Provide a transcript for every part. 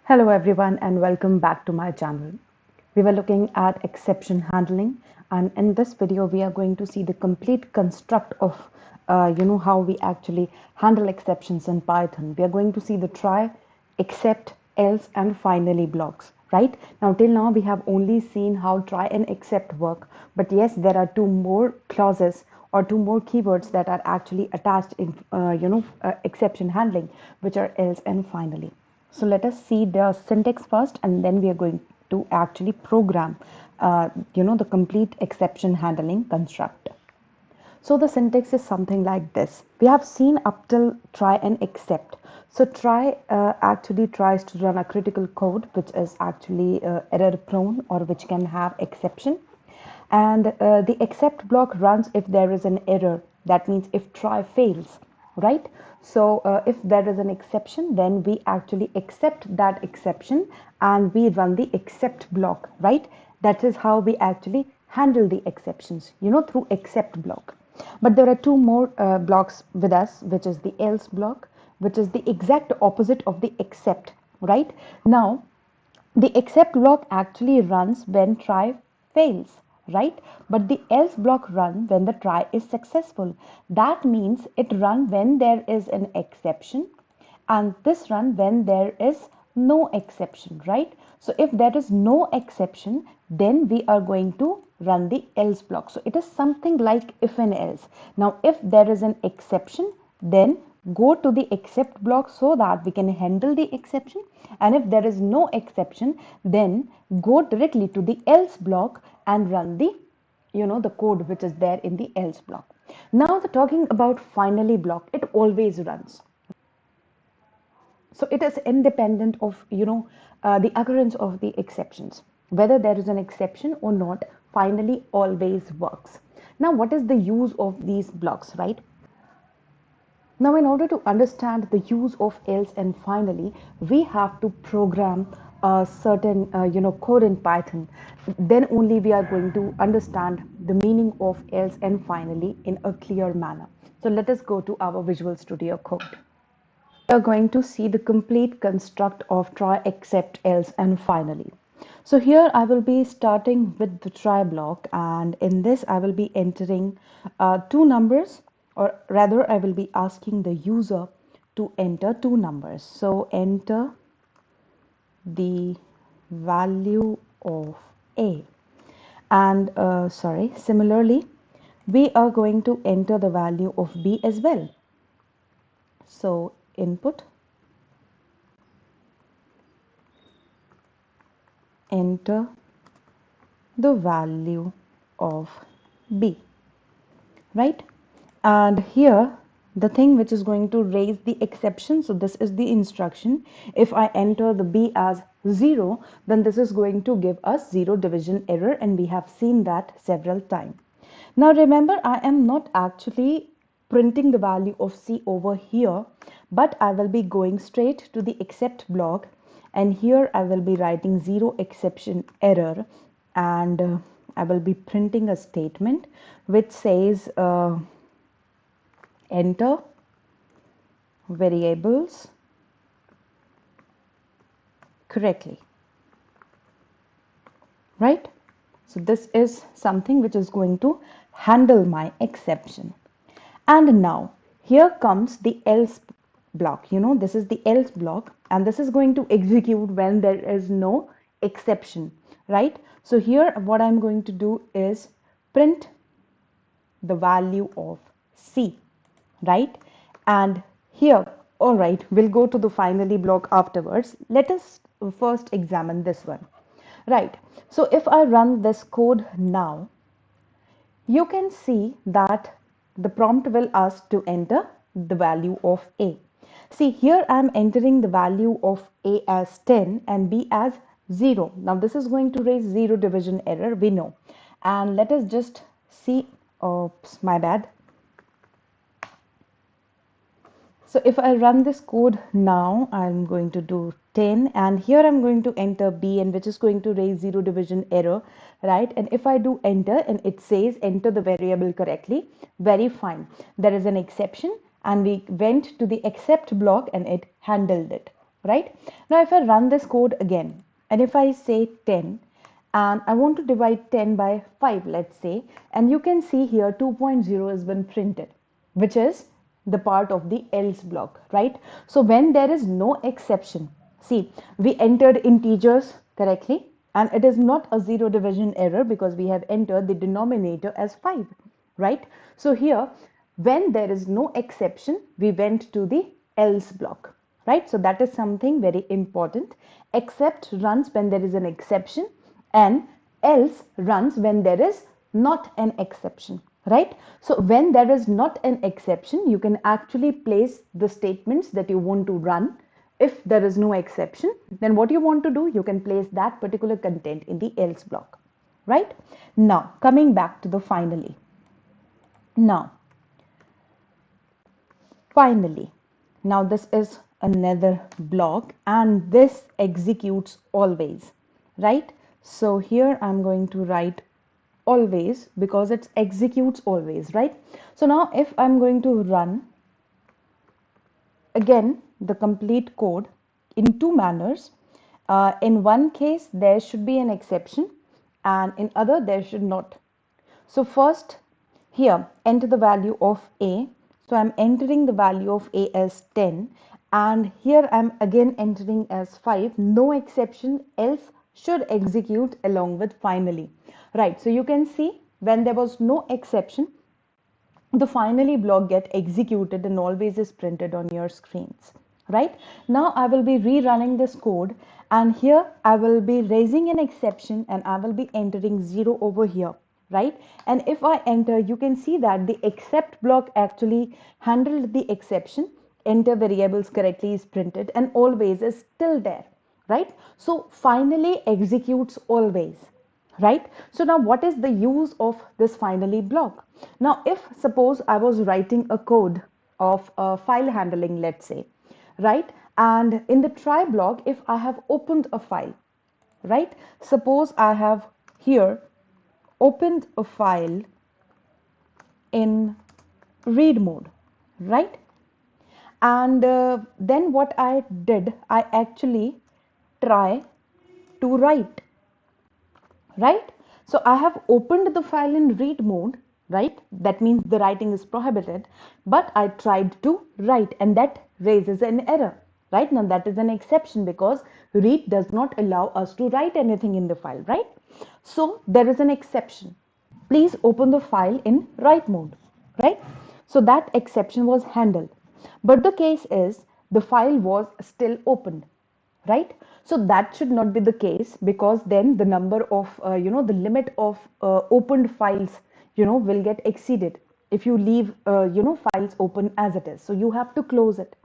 Hello everyone and welcome back to my channel. We were looking at exception handling, and in this video we are going to see the complete construct of how we actually handle exceptions in Python. We are going to see the try, except, else and finally blocks. Right now, till now we have only seen how try and except work, but yes, there are two more clauses or two more keywords that are actually attached in exception handling, which are else and finally. So let us see the syntax first, and then we are going to actually program, the complete exception handling construct. So the syntax is something like this. We have seen up till try and except. So try actually tries to run a critical code, which is actually error prone or which can have exception. And the except block runs if there is an error. That means if try fails, right? So if there is an exception, then we actually accept that exception and we run the except block, right? That is how we actually handle the exceptions, through except block. But there are two more blocks with us, which is the else block, which is the exact opposite of the except, right? Now, the except block actually runs when try fails, right? But the else block run when the try is successful. That means it run when there is an exception, and this run when there is no exception, right? So if there is no exception, then we are going to run the else block. So it is something like if and else. Now if there is an exception, then go to the except block so that we can handle the exception, and if there is no exception, then go directly to the else block and run the code which is there in the else block. Now the talking about finally block, it always runs. So it is independent of the occurrence of the exceptions. Whether there is an exception or not, finally always works. Now what is the use of these blocks, right? Now, in order to understand the use of else and finally, we have to program a certain code in Python. Then only we are going to understand the meaning of else and finally in a clear manner. So let us go to our Visual Studio Code. We are going to see the complete construct of try, except, else and finally. So here I will be starting with the try block, and in this I will be entering two numbers, or rather I will be asking the user to enter two numbers. So enter the value of A, and similarly we are going to enter the value of B as well. So input, enter the value of B, right? And here the thing which is going to raise the exception, so this is the instruction. If I enter the B as 0, then this is going to give us 0 division error, and we have seen that several times. Now remember, I am not actually printing the value of C over here, but I will be going straight to the except block, and here I will be writing 0 exception error, and I will be printing a statement which says enter variables correctly, right? So this is something which is going to handle my exception. And now here comes the else block. This is the else block, and this is going to execute when there is no exception, right? So here what I'm going to do is print the value of C, right? And here, all right, we'll go to the finally block afterwards. Let us first examine this one, right? So if I run this code now, you can see that the prompt will ask to enter the value of A. See, here I am entering the value of A as 10 and B as 0. Now this is going to raise 0 division error, we know. And let us just see, oops, my bad. So if I run this code now, I'm going to do 10, and here I'm going to enter B, and which is going to raise 0 division error, right? And if I do enter and it says enter the variable correctly, very fine. There is an exception, and we went to the except block and it handled it, right? Now if I run this code again, and if I say 10, and I want to divide 10 by 5, let's say, and you can see here 2.0 has been printed, which is the part of the else block, right? So when there is no exception, see, we entered integers correctly, and it is not a zero division error because we have entered the denominator as 5, right? So here, when there is no exception, we went to the else block, right? So that is something very important. Except runs when there is an exception, and else runs when there is not an exception, right? So when there is not an exception, you can actually place the statements that you want to run. If there is no exception, then what you want to do, you can place that particular content in the else block, right? Now coming back to the now finally, now this is another block, and this executes always, right? So here I'm going to write always because it executes always, right? So now if I'm going to run again the complete code in two manners, in one case there should be an exception, and in other there should not. So first, here enter the value of a. So I'm entering the value of a as 10, and here I'm again entering as 5. No exception, else should execute along with finally, right? So you can see when there was no exception, the finally block get executed and always is printed on your screens, right? Now I will be rerunning this code, and here I will be raising an exception, and I will be entering 0 over here, right? And if I enter, you can see that the except block actually handled the exception. Enter variables correctly is printed, and always is still there, right? So finally executes always, right? So now what is the use of this finally block? Now if suppose I was writing a code of file handling, let's say, right? And in the try block, if I have opened a file, right? Suppose I have here opened a file in read mode, right? And then what I did, I actually try to write, right? So I have opened the file in read mode, right? That means the writing is prohibited, but I tried to write, and that raises an error, right? Now that is an exception because read does not allow us to write anything in the file, right? So there is an exception. Please open the file in write mode, right? So that exception was handled. But the case is the file was still opened, right? So that should not be the case, because then the number of, the limit of opened files, will get exceeded if you leave, files open as it is. So you have to close it.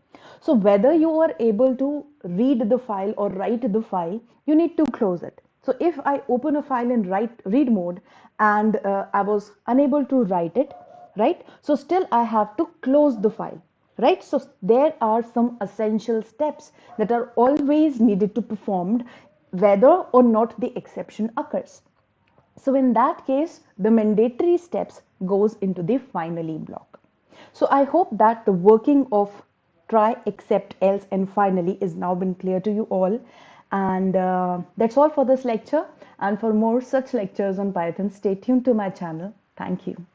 So whether you are able to read the file or write the file, you need to close it. So if I open a file in read mode, and I was unable to write it, right? So still I have to close the file, right? So there are some essential steps that are always needed to performed whether or not the exception occurs. So in that case, the mandatory steps goes into the finally block. So I hope that the working of try, except, else, and finally is now been clear to you all. And that's all for this lecture. And for more such lectures on Python, stay tuned to my channel. Thank you.